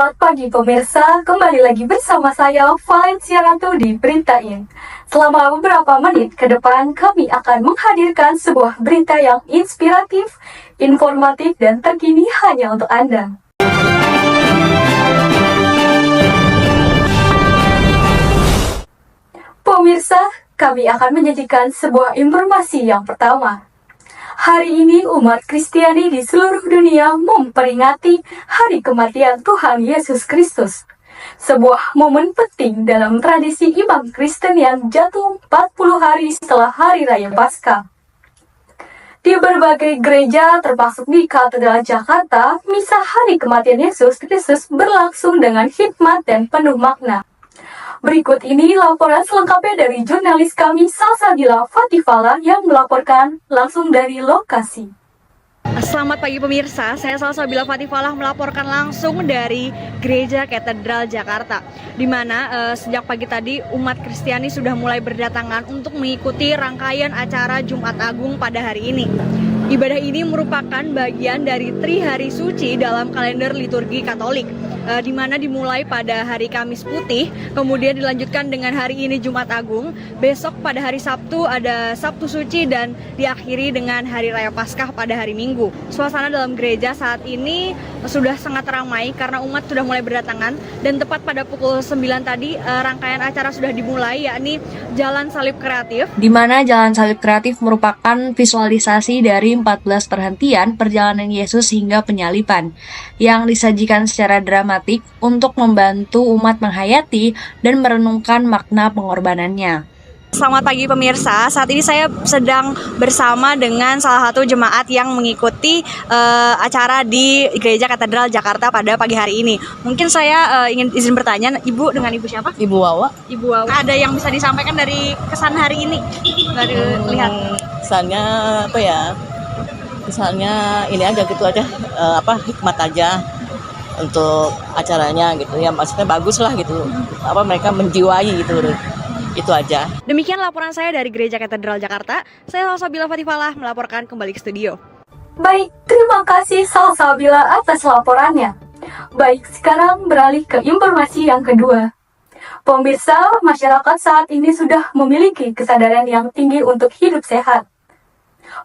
Selamat pagi pemirsa, kembali lagi bersama saya Valencia Ratu di Beritain. Selama beberapa menit ke depan kami akan menghadirkan sebuah berita yang inspiratif, informatif, dan terkini hanya untuk Anda. Pemirsa, kami akan menyajikan sebuah informasi yang pertama. Hari ini umat Kristiani di seluruh dunia memperingati Hari Kematian Tuhan Yesus Kristus. Sebuah momen penting dalam tradisi iman Kristen yang jatuh 40 hari setelah Hari Raya Paskah. Di berbagai gereja, termasuk di Katedral Jakarta, misa Hari Kematian Yesus Kristus berlangsung dengan hikmat dan penuh makna. Berikut ini laporan selengkapnya dari jurnalis kami Salsabila Fatifala yang melaporkan langsung dari lokasi. Selamat pagi pemirsa, saya Salsabila Fatifala melaporkan langsung dari Gereja Katedral Jakarta, di mana sejak pagi tadi umat Kristiani sudah mulai berdatangan untuk mengikuti rangkaian acara Jumat Agung pada hari ini. Ibadah ini merupakan bagian dari Trihari Suci dalam kalender liturgi Katolik, di mana dimulai pada hari Kamis Putih, kemudian dilanjutkan dengan hari ini Jumat Agung, besok pada hari Sabtu ada Sabtu Suci, dan diakhiri dengan Hari Raya Paskah pada hari Minggu. Suasana dalam gereja saat ini sudah sangat ramai karena umat sudah mulai berdatangan, dan tepat pada pukul 9 tadi rangkaian acara sudah dimulai, yakni Jalan Salib Kreatif, di mana Jalan Salib Kreatif merupakan visualisasi dari 14 perhentian perjalanan Yesus hingga penyaliban yang disajikan secara dramatik untuk membantu umat menghayati dan merenungkan makna pengorbanannya. Selamat pagi pemirsa, saat ini saya sedang bersama dengan salah satu jemaat yang mengikuti acara di Gereja Katedral Jakarta pada pagi hari ini. Mungkin saya ingin izin bertanya, Ibu dengan Ibu siapa? Ibu Wawa. Ibu Wawa. Ada yang bisa disampaikan dari kesan hari ini? Dari lihat. Kesannya apa ya? Kesannya ini aja gitu aja, hikmat aja untuk acaranya gitu ya, maksudnya bagus lah gitu, mereka menjiwai gitu. Itu aja. Demikian laporan saya dari Gereja Katedral Jakarta. Saya Salsabila Fatifala melaporkan kembali ke studio. Baik, terima kasih Salsabila atas laporannya. Baik, sekarang beralih ke informasi yang kedua. Pemirsa, masyarakat saat ini sudah memiliki kesadaran yang tinggi untuk hidup sehat.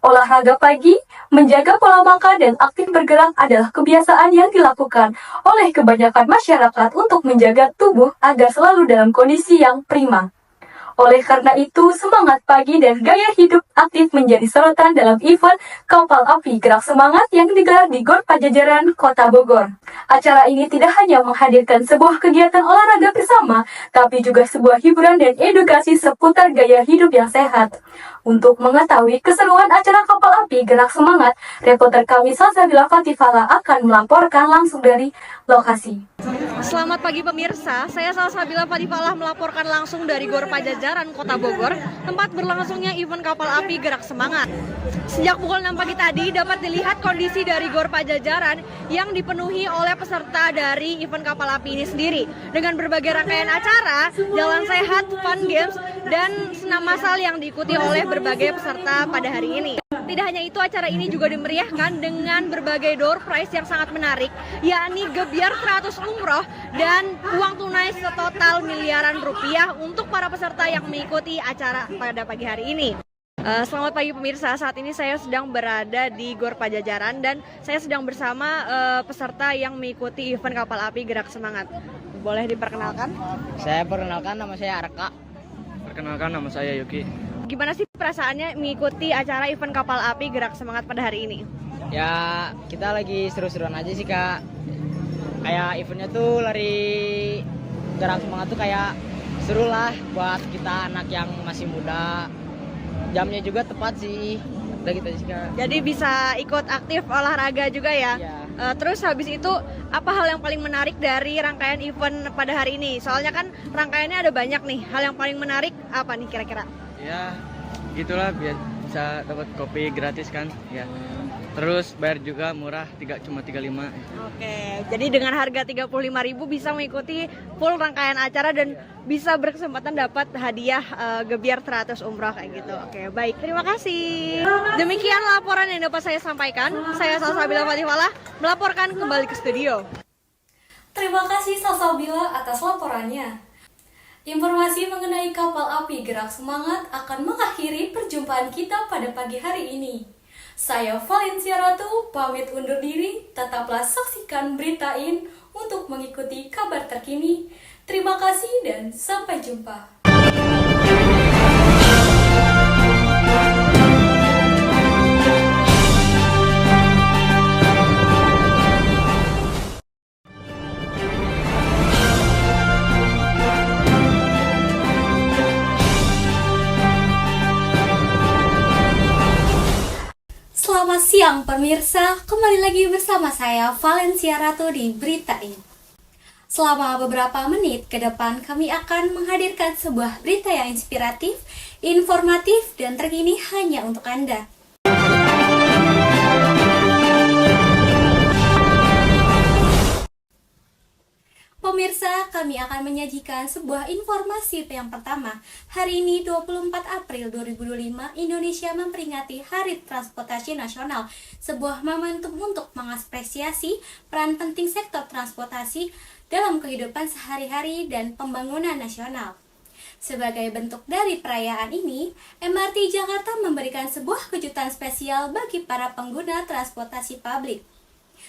Olahraga pagi, menjaga pola makan, dan aktif bergerak adalah kebiasaan yang dilakukan oleh kebanyakan masyarakat untuk menjaga tubuh agar selalu dalam kondisi yang prima. Oleh karena itu, semangat pagi dan gaya hidup aktif menjadi sorotan dalam event Kapal Api Gerak Semangat yang digelar di Gor Pajajaran, Kota Bogor. Acara ini tidak hanya menghadirkan sebuah kegiatan olahraga bersama, tapi juga sebuah hiburan dan edukasi seputar gaya hidup yang sehat. Untuk mengetahui keseruan acara Kapal Api Gerak Semangat, reporter kami Salsabila Fatifala akan melaporkan langsung dari lokasi. Selamat pagi pemirsa, saya Salsabila Fatifala melaporkan langsung dari Gor Pajajaran, Kota Bogor, tempat berlangsungnya event Kapal Api Gerak Semangat. Sejak pukul 6 pagi tadi dapat dilihat kondisi dari Gor Pajajaran yang dipenuhi oleh peserta dari event Kapal Api ini sendiri, dengan berbagai rangkaian acara, jalan sehat, fun games, dan senam massal yang diikuti oleh berbagai peserta pada hari ini. Tidak hanya itu, acara ini juga dimeriahkan dengan berbagai door prize yang sangat menarik, yakni gebiar 100 umroh dan uang tunai setotal miliaran rupiah untuk para peserta yang mengikuti acara pada pagi hari ini. Selamat pagi pemirsa, saat ini saya sedang berada di Gor Pajajaran dan saya sedang bersama peserta yang mengikuti event Kapal Api Gerak Semangat. Boleh diperkenalkan? Saya perkenalkan, nama saya Arka. Perkenalkan, nama saya Yuki. Gimana sih perasaannya mengikuti acara event Kapal Api Gerak Semangat pada hari ini? Ya, kita lagi seru-seruan aja sih, Kak. Kayak eventnya tuh lari gerak semangat tuh kayak seru lah buat kita anak yang masih muda. Jamnya juga tepat sih. Udah gitu sih, Kak. Jadi bisa ikut aktif olahraga juga ya? Iya. Terus habis itu apa hal yang paling menarik dari rangkaian event pada hari ini? Soalnya kan rangkaiannya ada banyak nih. Hal yang paling menarik apa nih kira-kira? Ya, gitulah, biar bisa dapat kopi gratis kan. Ya. Terus bayar juga murah, cuma 35. Oke, jadi dengan harga 35.000 bisa mengikuti full rangkaian acara dan bisa berkesempatan dapat hadiah gebiar 100 umroh kayak gitu. Oke, baik. Terima kasih. Demikian laporan yang dapat saya sampaikan. Saya Salsabila Fatifala melaporkan kembali ke studio. Terima kasih Salsabila atas laporannya. Informasi mengenai kapal api Gerak Semangat akan mengakhiri perjumpaan kita pada pagi hari ini. Saya Valencia Ratu, pamit undur diri. Tetaplah saksikan Beritain untuk mengikuti kabar terkini. Terima kasih dan sampai jumpa. Selamat siang pemirsa, kembali lagi bersama saya Valencia Ratu di Beritain. Selama beberapa menit ke depan kami akan menghadirkan sebuah berita yang inspiratif, informatif, dan terkini hanya untuk Anda. Pemirsa, kami akan menyajikan sebuah informasi yang pertama. Hari ini 24 April 2025, Indonesia memperingati Hari Transportasi Nasional, sebuah momentum untuk mengapresiasi peran penting sektor transportasi dalam kehidupan sehari-hari dan pembangunan nasional. Sebagai bentuk dari perayaan ini, MRT Jakarta memberikan sebuah kejutan spesial bagi para pengguna transportasi publik.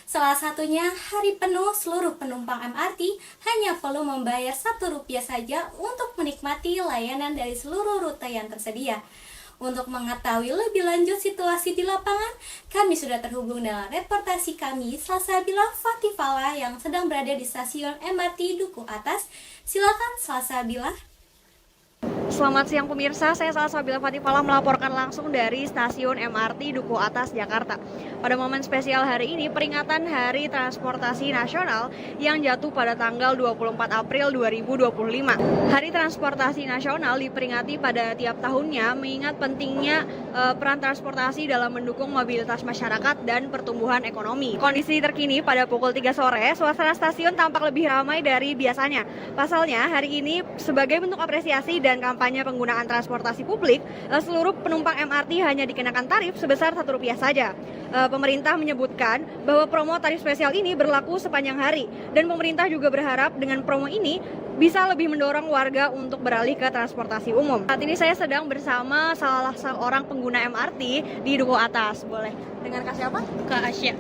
Salah satunya, hari penuh seluruh penumpang MRT hanya perlu membayar Rp1 saja untuk menikmati layanan dari seluruh rute yang tersedia. Untuk mengetahui lebih lanjut situasi di lapangan, kami sudah terhubung dengan reportasi kami, Salsabila Fatifala, yang sedang berada di stasiun MRT Duku Atas. Silakan Salsabila. Selamat siang pemirsa, saya Salsabila Fatifala melaporkan langsung dari stasiun MRT Duku Atas, Jakarta. Pada momen spesial hari ini, peringatan Hari Transportasi Nasional yang jatuh pada tanggal 24 April 2025. Hari Transportasi Nasional diperingati pada tiap tahunnya mengingat pentingnya peran transportasi dalam mendukung mobilitas masyarakat dan pertumbuhan ekonomi. Kondisi terkini pada pukul 3 sore, suasana stasiun tampak lebih ramai dari biasanya. Pasalnya, hari ini sebagai bentuk apresiasi dan kampanye penggunaan transportasi publik, seluruh penumpang MRT hanya dikenakan tarif sebesar Rp1 saja. Pemerintah menyebutkan bahwa promo tarif spesial ini berlaku sepanjang hari, dan pemerintah juga berharap dengan promo ini bisa lebih mendorong warga untuk beralih ke transportasi umum. Saat ini saya sedang bersama salah seorang pengguna MRT di Duku Atas. Boleh dengan Kak siapa? Kak Asya.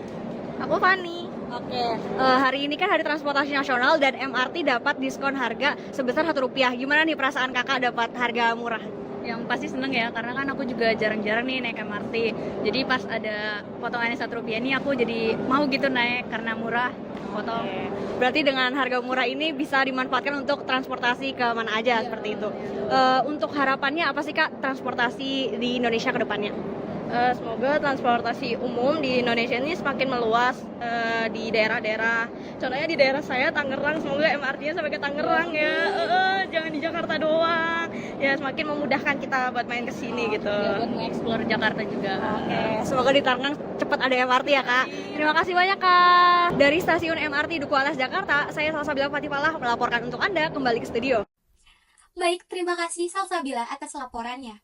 Aku Fani. Oke, hari ini kan Hari Transportasi Nasional dan MRT dapat diskon harga sebesar Rp1. Gimana nih perasaan kakak dapat harga murah? Yang pasti seneng ya, karena kan aku juga jarang-jarang nih naik MRT. Jadi pas ada potongannya Rp1 nih, aku jadi mau gitu naik karena murah. Potong. Berarti dengan harga murah ini bisa dimanfaatkan untuk transportasi ke mana aja, seperti itu. Untuk harapannya apa sih Kak transportasi di Indonesia ke depannya? Semoga transportasi umum di Indonesia ini semakin meluas di daerah-daerah. Contohnya di daerah saya Tangerang, semoga MRT-nya sampai ke Tangerang ya. Jangan di Jakarta doang. Ya semakin memudahkan kita buat main ke sini gitu. Ya, buat mengeksplor Jakarta juga. Oke, semoga di Tangerang cepat ada MRT ya Kak. Terima kasih banyak Kak. Dari stasiun MRT Duku Atas Jakarta, saya Salsabila Fatifala melaporkan untuk Anda kembali ke studio. Baik, terima kasih Salsabila atas laporannya.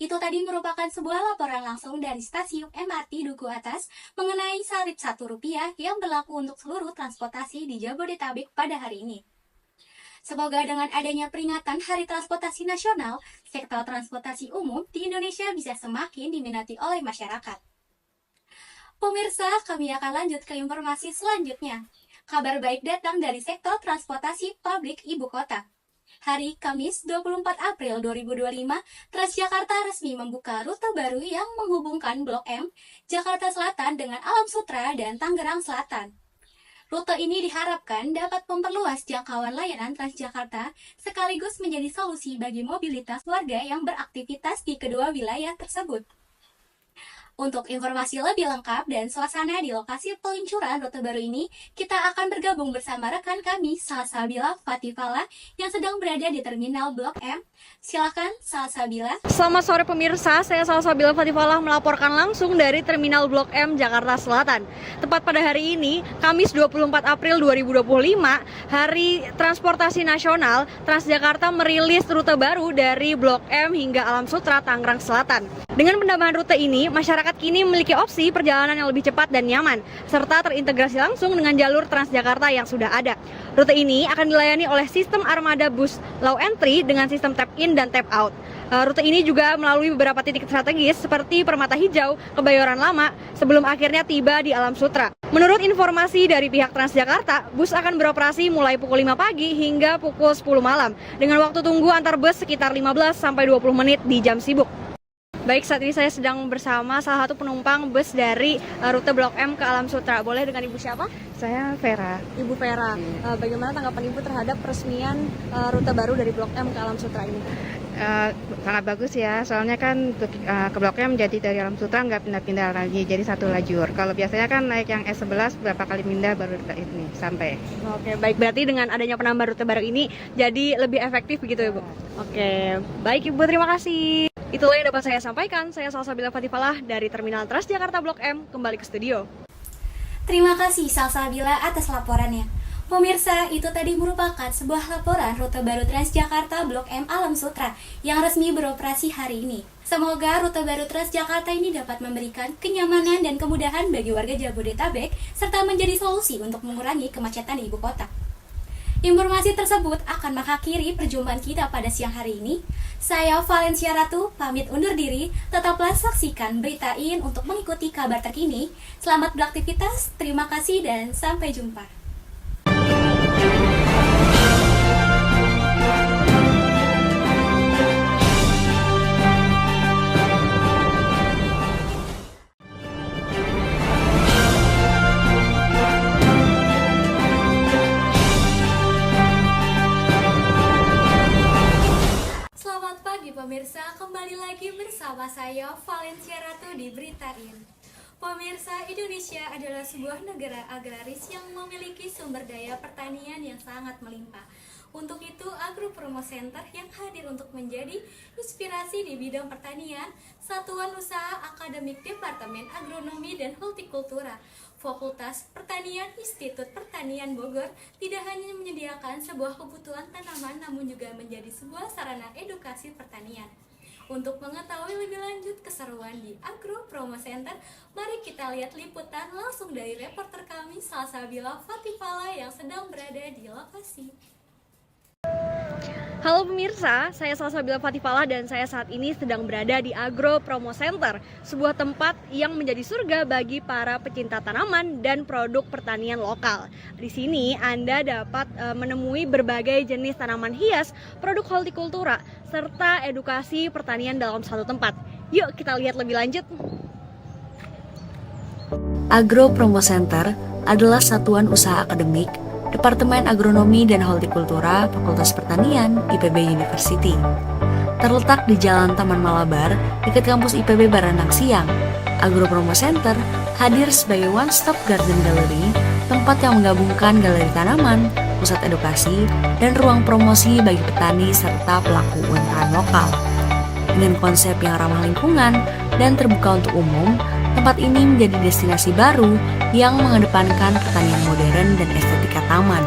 Itu tadi merupakan sebuah laporan langsung dari stasiun MRT Duku Atas mengenai tarif Rp1 yang berlaku untuk seluruh transportasi di Jabodetabek pada hari ini. Semoga dengan adanya peringatan Hari Transportasi Nasional, sektor transportasi umum di Indonesia bisa semakin diminati oleh masyarakat. Pemirsa, kami akan lanjut ke informasi selanjutnya. Kabar baik datang dari sektor transportasi publik ibu kota. Hari Kamis 24 April 2025, Transjakarta resmi membuka rute baru yang menghubungkan Blok M, Jakarta Selatan dengan Alam Sutera dan Tangerang Selatan. Rute ini diharapkan dapat memperluas jangkauan layanan Transjakarta sekaligus menjadi solusi bagi mobilitas warga yang beraktivitas di kedua wilayah tersebut. Untuk informasi lebih lengkap dan suasana di lokasi peluncuran rute baru ini, kita akan bergabung bersama rekan kami, Salsabila Fatifala, yang sedang berada di Terminal Blok M. Silakan, Salsabila. Selamat sore pemirsa, saya Salsabila Fatifala melaporkan langsung dari Terminal Blok M, Jakarta Selatan. Tepat pada hari ini, Kamis 24 April 2025, Hari Transportasi Nasional, Transjakarta merilis rute baru dari Blok M hingga Alam Sutera, Tangerang Selatan. Dengan penambahan rute ini, masyarakat masyarakat kini memiliki opsi perjalanan yang lebih cepat dan nyaman, serta terintegrasi langsung dengan jalur Transjakarta yang sudah ada. Rute ini akan dilayani oleh sistem armada bus low entry dengan sistem tap in dan tap out. Rute ini juga melalui beberapa titik strategis seperti Permata Hijau, Kebayoran Lama, sebelum akhirnya tiba di Alam Sutera. Menurut informasi dari pihak Transjakarta, bus akan beroperasi mulai pukul 5 pagi hingga pukul 10 malam, dengan waktu tunggu antar bus sekitar 15-20 menit di jam sibuk. Baik, saat ini saya sedang bersama salah satu penumpang bus dari rute Blok M ke Alam Sutera. Boleh dengan Ibu siapa? Saya Vera. Ibu Vera. Bagaimana tanggapan Ibu terhadap peresmian rute baru dari Blok M ke Alam Sutera ini? Sangat bagus ya, soalnya kan ke Blok M jadi dari Alam Sutera nggak pindah-pindah lagi, jadi satu lajur. Kalau biasanya kan naik yang S11 berapa kali pindah baru ini sampai. Oke, baik, berarti dengan adanya penambahan rute baru ini jadi lebih efektif begitu ya Bu? Oke, baik Ibu, terima kasih. Itulah yang dapat saya sampaikan. Saya Salsabila Fatifalah dari Terminal Transjakarta Blok M, kembali ke studio. Terima kasih Salsabila atas laporannya. Pemirsa, itu tadi merupakan sebuah laporan rute baru Transjakarta Blok M Alam Sutera yang resmi beroperasi hari ini. Semoga rute baru Transjakarta ini dapat memberikan kenyamanan dan kemudahan bagi warga Jabodetabek serta menjadi solusi untuk mengurangi kemacetan di ibu kota. Informasi tersebut akan mengakhiri perjumpaan kita pada siang hari ini. Saya Valencia Ratu, pamit undur diri. Tetaplah saksikan Berita In untuk mengikuti kabar terkini. Selamat beraktivitas, terima kasih dan sampai jumpa. Pemirsa, kembali lagi bersama saya Valencia Ratu di Berita In. Pemirsa, Indonesia adalah sebuah negara agraris yang memiliki sumber daya pertanian yang sangat melimpah. Untuk itu, Agro Promo Center yang hadir untuk menjadi inspirasi di bidang pertanian, Satuan Usaha Akademik Departemen Agronomi dan Hortikultura, Fakultas Pertanian Institut Pertanian Bogor tidak hanya menyediakan sebuah kebutuhan tanaman namun juga menjadi sebuah sarana edukasi pertanian. Untuk mengetahui lebih lanjut keseruan di Agro Promo Center, mari kita lihat liputan langsung dari reporter kami Salsabila Fatifalah yang sedang berada di lokasi. Halo pemirsa, saya Salsabila Fatifalah dan saya saat ini sedang berada di Agro Promo Center, sebuah tempat yang menjadi surga bagi para pecinta tanaman dan produk pertanian lokal. Di sini Anda dapat menemui berbagai jenis tanaman hias, produk hortikultura, serta edukasi pertanian dalam satu tempat. Yuk kita lihat lebih lanjut. Agro Promo Center adalah satuan usaha akademik Departemen Agronomi dan Hortikultura Fakultas Pertanian IPB University. Terletak di Jalan Taman Malabar, dekat kampus IPB Baranang Siang, Agro Promo Center hadir sebagai one-stop garden gallery, tempat yang menggabungkan galeri tanaman, pusat edukasi, dan ruang promosi bagi petani serta pelaku UMKM lokal. Dengan konsep yang ramah lingkungan dan terbuka untuk umum, tempat ini menjadi destinasi baru yang mengedepankan pertanian modern dan estetika taman.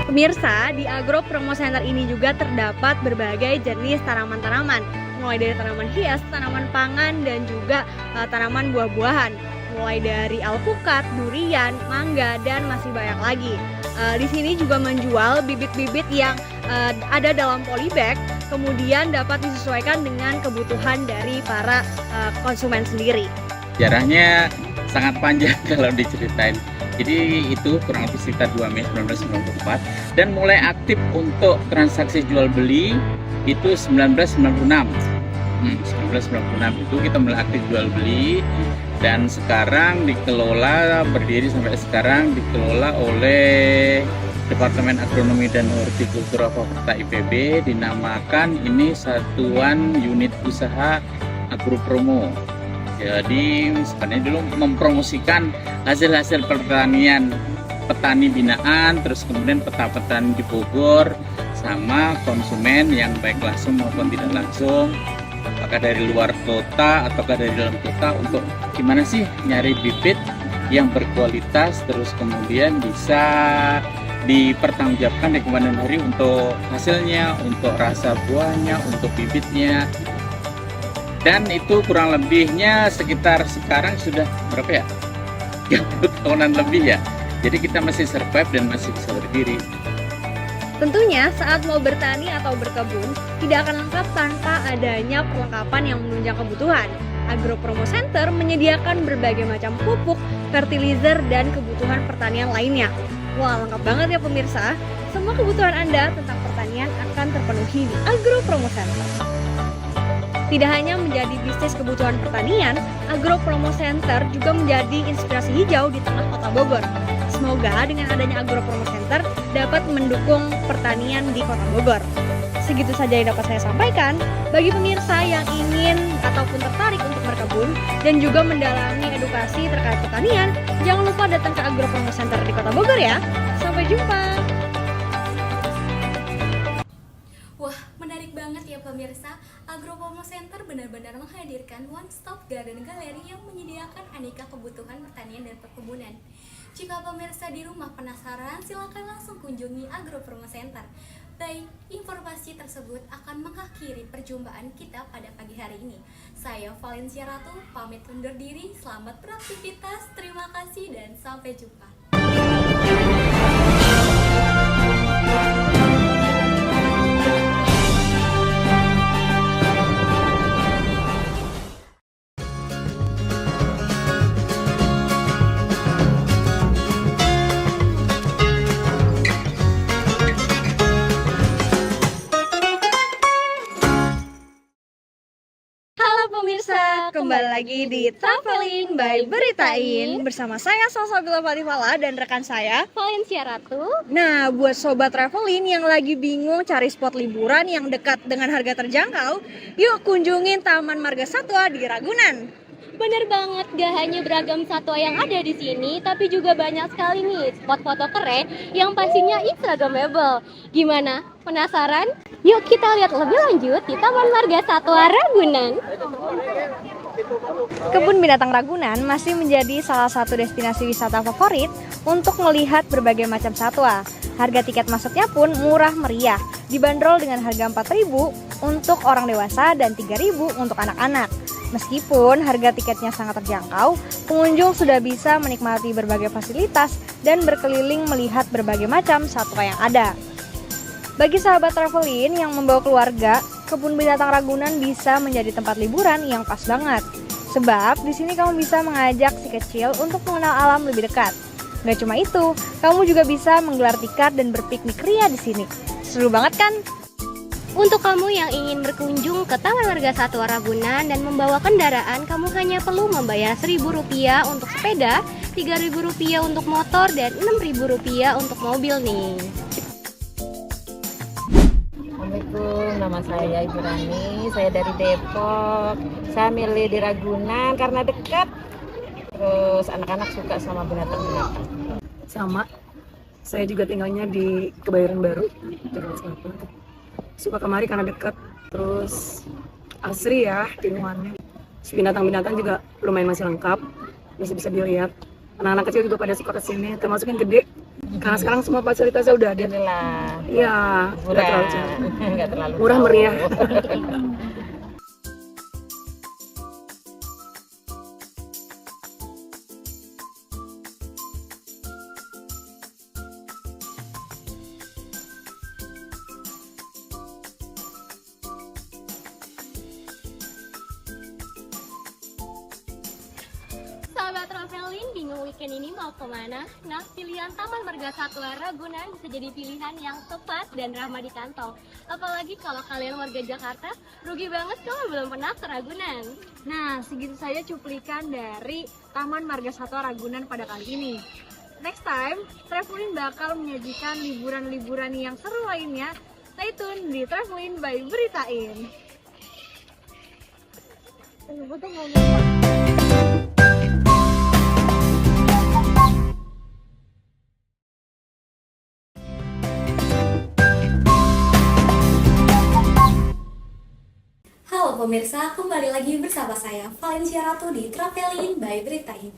Pemirsa, di Agro Promo Center ini juga terdapat berbagai jenis tanaman-tanaman, mulai dari tanaman hias, tanaman pangan, dan juga tanaman buah-buahan, mulai dari alpukat, durian, mangga, dan masih banyak lagi. Di sini juga menjual bibit-bibit yang ada dalam polybag, kemudian dapat disesuaikan dengan kebutuhan dari para konsumen sendiri. Sejarahnya sangat panjang kalau diceritain. Jadi itu kurang lebih sekitar 2 Mei 1994 dan mulai aktif untuk transaksi jual beli itu 1996. 1996 itu kita mulai aktif jual beli dan sekarang dikelola, berdiri sampai sekarang dikelola oleh Departemen Agronomi dan Hortikultura Fakultas IPB, dinamakan ini Satuan Unit Usaha Agro Promo. Jadi sebenarnya dulu mempromosikan hasil-hasil pertanian petani binaan, terus kemudian petani di Bogor sama konsumen yang baik langsung maupun tidak langsung, apakah dari luar kota ataukah dari dalam kota, untuk gimana sih nyari bibit yang berkualitas terus kemudian bisa dipertanggungjawabkan di kemudian hari untuk hasilnya, untuk rasa buahnya, untuk bibitnya. Dan itu kurang lebihnya sekitar sekarang sudah berapa ya? 30 tahunan lebih ya. Jadi kita masih survive dan masih bisa berdiri. Tentunya saat mau bertani atau berkebun tidak akan lengkap tanpa adanya perlengkapan yang menunjang kebutuhan. Agro Promo Center menyediakan berbagai macam pupuk, fertilizer, dan kebutuhan pertanian lainnya. Wah, lengkap banget ya pemirsa. Semua kebutuhan Anda tentang pertanian akan terpenuhi di Agro Promo Center. Tidak hanya menjadi bisnis kebutuhan pertanian, Agro Promo Center juga menjadi inspirasi hijau di tengah kota Bogor. Semoga dengan adanya Agro Promo Center dapat mendukung pertanian di kota Bogor. Segitu saja yang dapat saya sampaikan. Bagi pemirsa yang ingin ataupun tertarik untuk berkebun dan juga mendalami edukasi terkait pertanian, jangan lupa datang ke Agro Promo Center di kota Bogor ya. Sampai jumpa. Wah, menarik banget ya pemirsa. Agro Promo Center benar-benar menghadirkan one-stop garden galeri yang menyediakan aneka kebutuhan pertanian dan perkebunan. Jika pemirsa di rumah penasaran, silakan langsung kunjungi Agro Promo Center. Baik, informasi tersebut akan mengakhiri perjumpaan kita pada pagi hari ini. Saya Valencia Ratu, pamit undur diri, selamat beraktivitas, terima kasih dan sampai jumpa. Pemirsa, kembali lagi di Travelin by Beritain bersama saya Salsabila Fatifala dan rekan saya Valencia Ratu. Nah, buat sobat travelin yang lagi bingung cari spot liburan yang dekat dengan harga terjangkau, yuk kunjungin Taman Marga Satwa di Ragunan. Bener banget, gak hanya beragam satwa yang ada di sini, tapi juga banyak sekali nih spot foto keren yang pastinya instagramable. Gimana? Penasaran? Yuk kita lihat lebih lanjut di Taman Marga Satwa Ragunan. Kebun Binatang Ragunan masih menjadi salah satu destinasi wisata favorit untuk melihat berbagai macam satwa. Harga tiket masuknya pun murah meriah, dibanderol dengan harga 4.000 untuk orang dewasa dan 3.000 untuk anak-anak. Meskipun harga tiketnya sangat terjangkau, pengunjung sudah bisa menikmati berbagai fasilitas dan berkeliling melihat berbagai macam satwa yang ada. Bagi sahabat travelin yang membawa keluarga, Kebun Binatang Ragunan bisa menjadi tempat liburan yang pas banget. Sebab di sini kamu bisa mengajak si kecil untuk mengenal alam lebih dekat. Gak cuma itu, kamu juga bisa menggelar tikar dan berpiknik ria di sini. Seru banget kan? Untuk kamu yang ingin berkunjung ke Taman Marga Satwa Ragunan dan membawa kendaraan, kamu hanya perlu membayar Rp1.000 untuk sepeda, Rp3.000 untuk motor, dan Rp6.000 untuk mobil nih. Assalamualaikum, nama saya Ibu Rani, saya dari Depok. Saya milih di Ragunan karena dekat. Terus anak-anak suka sama binatang-binatang. Sama, saya juga tinggalnya di Kebayoran Baru. Suka kemari karena dekat. Terus asri ya lingkungannya. Binatang-binatang juga lumayan masih lengkap, masih bisa dilihat. Anak-anak kecil juga pada suka kesini, termasuk yang gede. Karena sekarang semua fasilitasnya udah ada. Iya, Nggak terlalu murah meriah. Sahabat travelin, bingung weekend ini mau kemana? Nah, pilihan Taman Marga Satwa Ragunan bisa jadi pilihan yang tepat dan ramah di kantong. Apalagi kalau kalian warga Jakarta, rugi banget kalau belum pernah ke Ragunan. Nah, segitu saja cuplikan dari Taman Marga Satwa Ragunan pada kali ini. Next time, Travelin bakal menyajikan liburan-liburan yang seru lainnya. Stay tune di Travelin by Beritain. Halo pemirsa, kembali lagi bersama saya Valencia Ratu di Travelin by Beritain.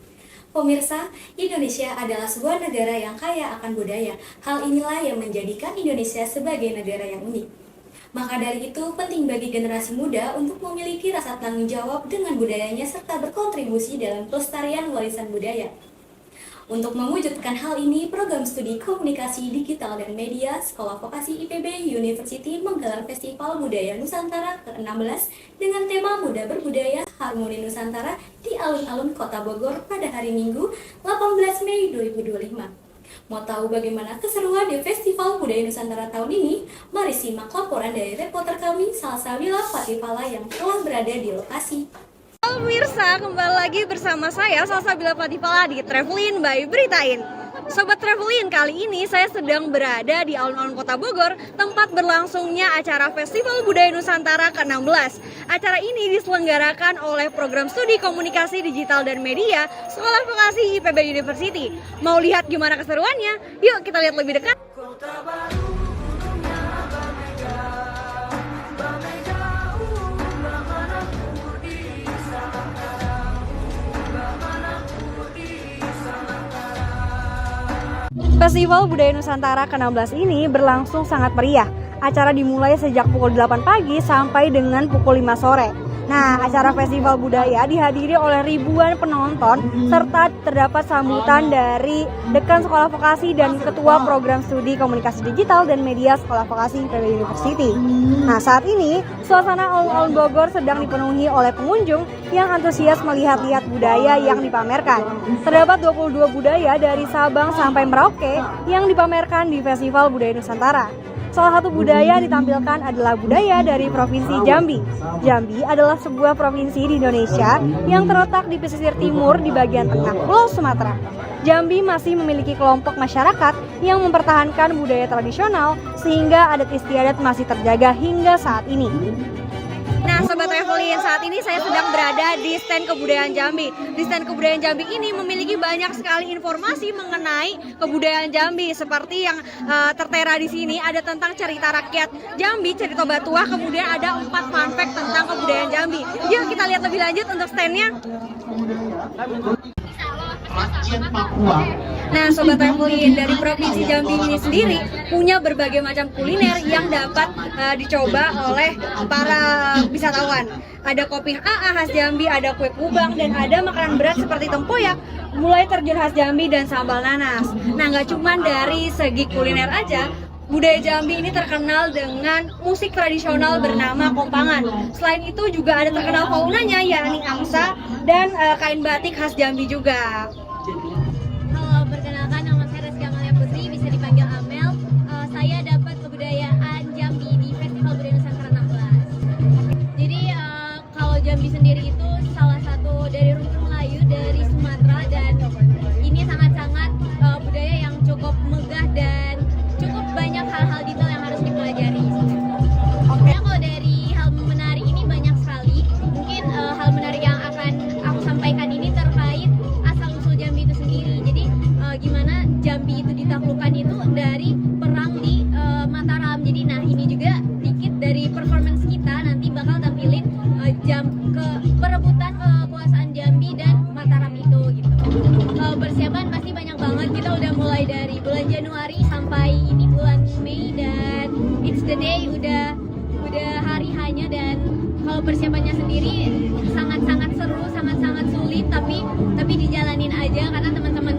Pemirsa, Indonesia adalah sebuah negara yang kaya akan budaya. Hal inilah yang menjadikan Indonesia sebagai negara yang unik. Maka dari itu penting bagi generasi muda untuk memiliki rasa tanggung jawab dengan budayanya serta berkontribusi dalam pelestarian warisan budaya. Untuk mewujudkan hal ini, program studi komunikasi digital dan media Sekolah Vokasi IPB University menggelar Festival Budaya Nusantara ke-16 dengan tema Muda Berbudaya Harmoni Nusantara di alun-alun Kota Bogor pada hari Minggu 18 Mei 2025. Mau tahu bagaimana keseruan di Festival Budaya Nusantara tahun ini? Mari simak laporan dari reporter kami Salsabila Fatipala yang telah berada di lokasi. Halo pemirsa, kembali lagi bersama saya Salsabila Fatipala di Travelin by Beritain. Sobat Travelin, kali ini saya sedang berada di alun-alun Kota Bogor, tempat berlangsungnya acara Festival Budaya Nusantara ke-16. Acara ini diselenggarakan oleh program studi komunikasi digital dan media Sekolah Vokasi IPB University. Mau lihat gimana keseruannya? Yuk kita lihat lebih dekat. Festival Budaya Nusantara ke-16 ini berlangsung sangat meriah. Acara dimulai sejak pukul 8 pagi sampai dengan pukul 5 sore. Nah, acara festival budaya dihadiri oleh ribuan penonton serta terdapat sambutan dari Dekan Sekolah Vokasi dan Ketua Program Studi Komunikasi Digital dan Media Sekolah Vokasi IPB University. Nah, saat ini suasana alun-alun Bogor sedang dipenuhi oleh pengunjung yang antusias melihat-lihat budaya yang dipamerkan. Terdapat 22 budaya dari Sabang sampai Merauke yang dipamerkan di Festival Budaya Nusantara. Salah satu budaya yang ditampilkan adalah budaya dari Provinsi Jambi. Jambi adalah sebuah provinsi di Indonesia yang terletak di pesisir timur di bagian tengah Pulau Sumatera. Jambi masih memiliki kelompok masyarakat yang mempertahankan budaya tradisional sehingga adat istiadat masih terjaga hingga saat ini. Nah, Sobat Travelin, saat ini saya sedang berada di stand kebudayaan Jambi. Di stand kebudayaan Jambi ini memiliki banyak sekali informasi mengenai kebudayaan Jambi. Seperti yang tertera di sini ada tentang cerita rakyat Jambi, cerita Batuah, kemudian ada 4 fun fact tentang kebudayaan Jambi. Yuk kita lihat lebih lanjut untuk standnya. Nah, Sobat Travelin, dari Provinsi Jambi ini sendiri punya berbagai macam kuliner yang dapat dicoba oleh para wisatawan. Ada kopi AA khas Jambi, ada kue kubang, dan ada makanan berat seperti tempoyak, mulai terjun khas Jambi dan sambal nanas. Nah, nggak cuma dari segi kuliner aja, budaya Jambi ini terkenal dengan musik tradisional bernama kompangan. Selain itu juga ada terkenal faunanya, yakni angsa dan kain batik khas Jambi juga. Halo, perkenalkan nama saya Rizky Amalia Putri, bisa dipanggil Amel. Saya dapat kebudayaan Jambi di Festival Budaya Nusantara 16. Jadi kalau Jambi sendiri itu salah satu dari rumpun Melayu dari Sumatera, dan ini sangat-sangat budaya yang cukup megah dan cukup banyak hal-hal detail yang harus dipelajari. Nah, kalau dari hal menarik ini banyak sekali. Mungkin hal menarik yang akan aku sampaikan ini terkait asal-usul Jambi itu sendiri. Jadi gimana Jambi itu ditaklukkan itu dari perang di Mataram. Jadi nah ini juga dikit dari performance kita nanti bakal tampilin perebutan kekuasaan Jambi dan Mataram itu gitu. Persiapan pasti banyak banget. Kita udah mulai dari bulan Januari sampai ini bulan Mei, dan it's the day udah hari hanya. Dan kalau persiapannya sendiri sangat-sangat seru, sangat-sangat sulit, tapi dijalanin aja karena teman-teman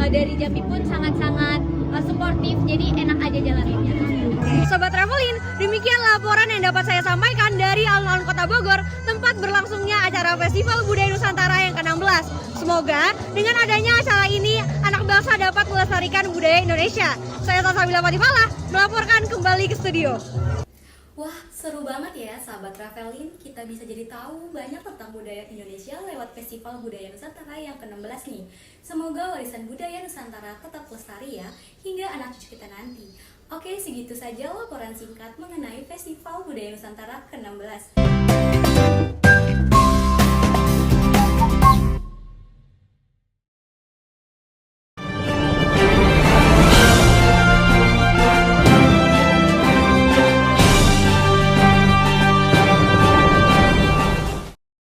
dari Jambi pun sangat-sangat suportif, jadi enak aja jalaninnya. Sobat Travelin, demikian laporan yang dapat saya sampaikan dari alun-alun Kota Bogor, tempat berlangsungnya acara Festival Budaya Nusantara yang ke-16. Semoga dengan adanya acara ini, anak bangsa dapat melestarikan budaya Indonesia. Saya Salsabila Fatipala, melaporkan kembali ke studio. Wah, seru banget ya sahabat Travelin. Kita bisa jadi tahu banyak tentang budaya Indonesia lewat Festival Budaya Nusantara yang ke-16 nih. Semoga warisan budaya Nusantara tetap lestari ya, hingga anak cucu kita nanti. Oke, segitu saja laporan singkat mengenai Festival Budaya Nusantara ke-16.